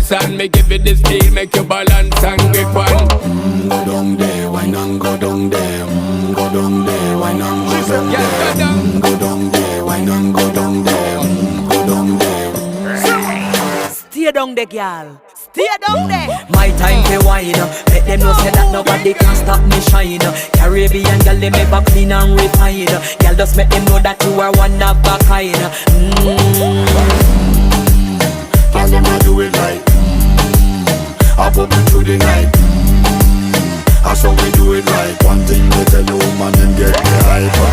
dance and me give it this feel, make you balance and grip on. Go down there, why not go down there? Go down there, why not go down there? Go down there, why not go down there? Go down there. Stay down there, girl. Stay down there. My time to wine. Let them know say that nobody can stop me shine. Caribbean girl, they make back clean and refine. Girl, just make them know that you are one of a kind. Tell them I do it right. I pop it through the night. That's how we do it right. One thing we tell you, man, and get me hype.